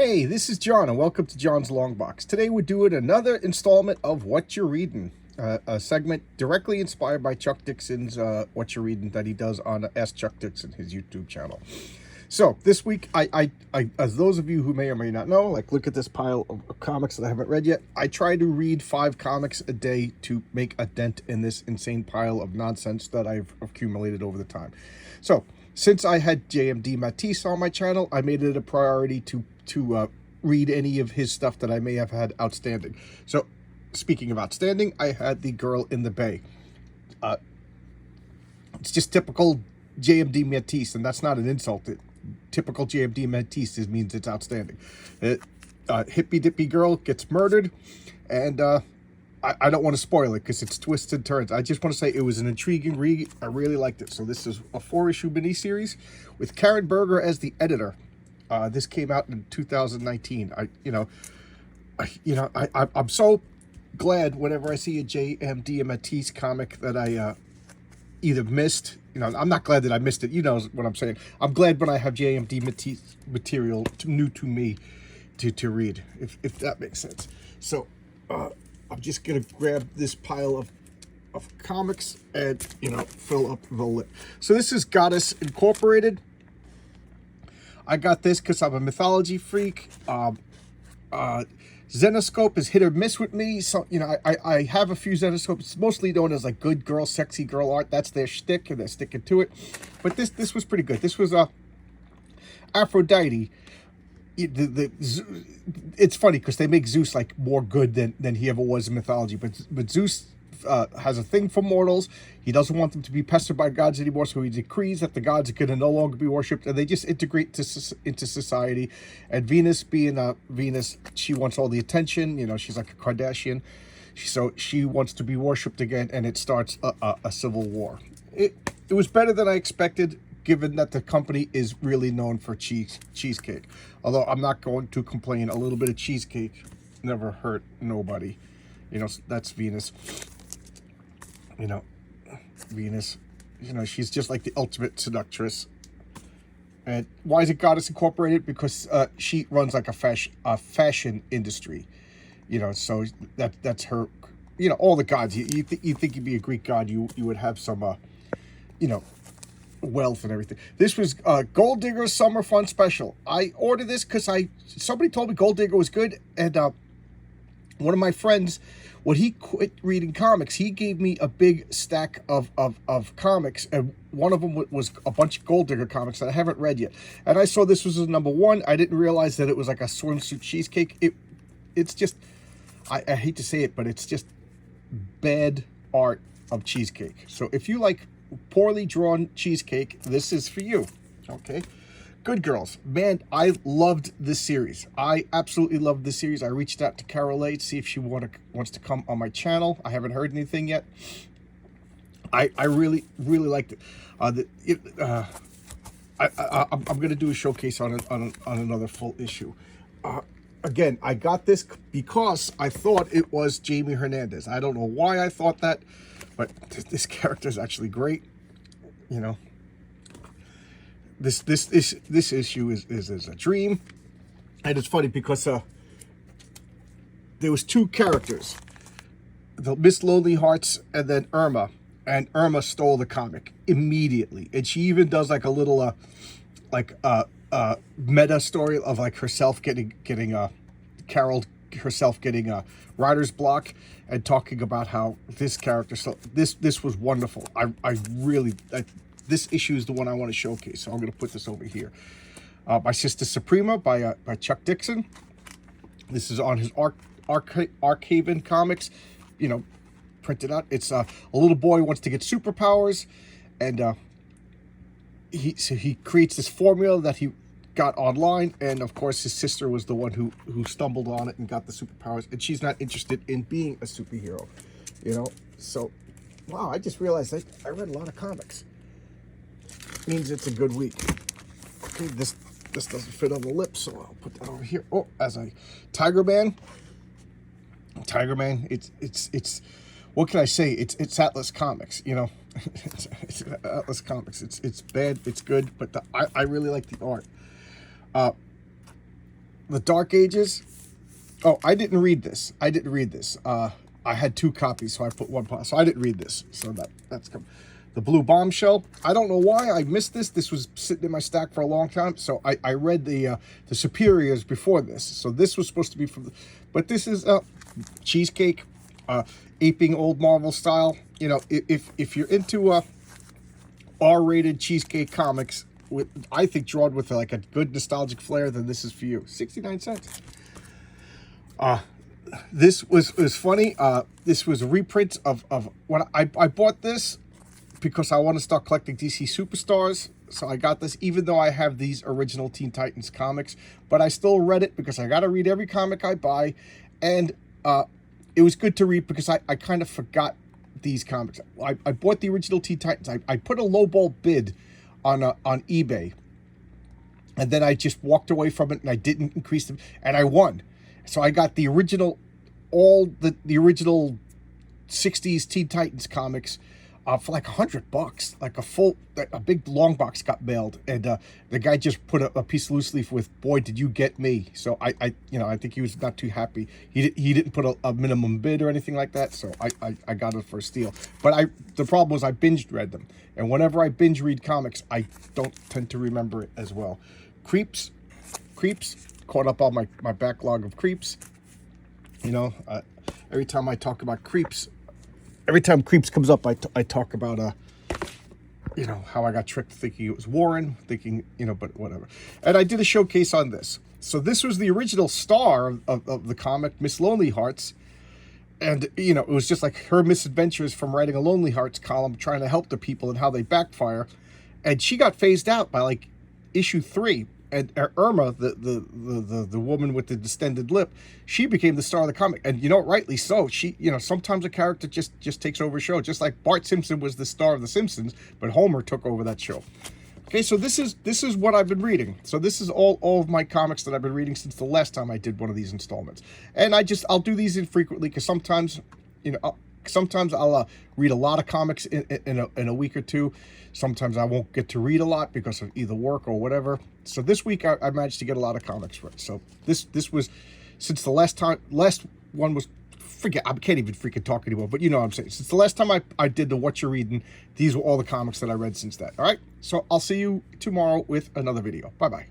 Hey, this is John, and welcome to John's Long Box. Today we're doing another installment of What You're Reading, a segment directly inspired by Chuck Dixon's What You're Reading that he does on Ask Chuck Dixon, his YouTube channel. So this week, I as those of you who may or may not know, like look at this pile of comics that I haven't read yet. I try to read 5 comics a day to make a dent in this insane pile of nonsense that I've accumulated over the time. So since I had JMD Matisse on my channel, I made it a priority to read any of his stuff that I may have had outstanding. So speaking of outstanding, I had The Girl in the Bay. It's just typical JMD Matisse, and that's not an insult. Typical JMD Matisse means it's outstanding. Hippy dippy girl gets murdered, and I don't want to spoil it because it's twists and turns. I just want to say it was an intriguing read. I really liked it. So this is a 4-issue miniseries with Karen Berger as the editor. This came out in 2019. I'm so glad whenever I see a JMD Matisse comic that I either missed. I'm not glad that I missed it. You know what I'm saying. I'm glad when I have JMD Matisse material new to me to read, if that makes sense. So I'm just gonna grab this pile of comics and fill up the lip. So this is Goddess Incorporated. I got this because I'm a mythology freak. Zenescope is hit or miss with me. So, I have a few Zenescopes. It's mostly known as like good girl, sexy girl art. That's their shtick, and they're sticking to it. But this was pretty good. This was Aphrodite. It's funny because they make Zeus like more good than he ever was in mythology. But Zeus has a thing for mortals. He doesn't want them to be pestered by gods anymore, so he decrees that the gods are going to no longer be worshipped, and they just integrate into society. And Venus, being Venus, she wants all the attention. She's like a Kardashian, so she wants to be worshipped again, and it starts a civil war. It was better than I expected, given that the company is really known for cheesecake. Although I'm not going to complain. A little bit of cheesecake never hurt nobody. That's Venus. Venus, she's just like the ultimate seductress. And why is it Goddess Incorporated? Because she runs like a fashion industry. So that's her. All the gods. You think you'd be a Greek god, you would have some, wealth and everything. This was Gold Digger Summer Fun Special. I ordered this because somebody told me Gold Digger was good, and one of my friends, when he quit reading comics, he gave me a big stack of comics, and one of them was a bunch of Gold Digger comics that I haven't read yet. And I saw this was a #1. I didn't realize that it was like a swimsuit cheesecake. It's just, I hate to say it, but it's just bad art of cheesecake. So if you like poorly drawn cheesecake, this is for you. Okay. Good Girls. Man, I loved this series. I absolutely loved this series. I reached out to Carol A to see if she wants to come on my channel. I haven't heard anything yet. I really, really liked it. I'm going to do a showcase on another full issue. Again, I got this because I thought it was Jamie Hernandez. I don't know why I thought that, but this character is actually great. This issue is a dream, and it's funny because there was 2 characters, the Miss Lonely Hearts and then Irma, and Irma stole the comic immediately, and she even does like a little meta story of like herself getting Carol herself getting a writer's block and talking about how this character. So this was wonderful. This issue is the one I want to showcase, so I'm going to put this over here. My Sister Suprema by Chuck Dixon. This is on his Arkhaven Comics, printed out. It's a little boy wants to get superpowers, and he creates this formula that he got online, and of course his sister was the one who stumbled on it and got the superpowers, and she's not interested in being a superhero. So wow, I just realized I read a lot of comics. Means it's a good week. Okay, this doesn't fit on the lip, so I'll put that over here. Oh, Tiger Man. It's what can I say? It's Atlas Comics, it's Atlas Comics. It's bad, it's good, but I really like the art. The Dark Ages. Oh, I didn't read this. I had 2 copies, so I put one. So I didn't read this. So that's come. The Blue Bombshell. I don't know why I missed this. This was sitting in my stack for a long time. So I read the Superiors before this. So this was supposed to be from, but this is Cheesecake, aping old Marvel style. You know, if you're into R-rated Cheesecake comics, with, I think, drawn with like a good nostalgic flair, then this is for you. 69 cents. This was funny. This was a reprint of when I bought this because I want to start collecting DC Superstars. So I got this even though I have these original Teen Titans comics, but I still read it because I got to read every comic I buy. And it was good to read because I kind of forgot these comics. I bought the original Teen Titans. I put a lowball bid on eBay, and then I just walked away from it and I didn't increase them, and I won. So I got the original, all the original 60s Teen Titans comics for like $100, like a big long box got mailed, and the guy just put a piece of loose leaf with, "Boy, did you get me." So I think he was not too happy. He didn't put a minimum bid or anything like that, so I got it for a steal. But the problem was I binge read them, and whenever I binge read comics, I don't tend to remember it as well. Creeps, caught up on my backlog of Creeps. You know, every time I talk about Creeps, every time Creeps comes up, I talk about you know, how I got tricked thinking it was Warren, thinking, you know, but whatever. And I did a showcase on this. So this was the original star of the comic, Miss Lonely Hearts. And, you know, it was just like her misadventures from writing a Lonely Hearts column, trying to help the people and how they backfire. And she got phased out by like issue 3. And Irma, the woman with the distended lip, she became the star of the comic, and you know, rightly so. She, you know, sometimes a character just takes over a show, just like Bart Simpson was the star of The Simpsons, but Homer took over that show. Okay, so this is what I've been reading. So this is all of my comics that I've been reading since the last time I did one of these installments, and I'll do these infrequently because sometimes, you know, sometimes I'll read a lot of comics in a week or two. Sometimes I won't get to read a lot because of either work or whatever. So this week I managed to get a lot of comics read. So this was, since the last one was, I can't even freaking talk anymore, but you know what I'm saying. Since the last time I did the What You're Reading, these were all the comics that I read since that. All right, so I'll see you tomorrow with another video. Bye-bye.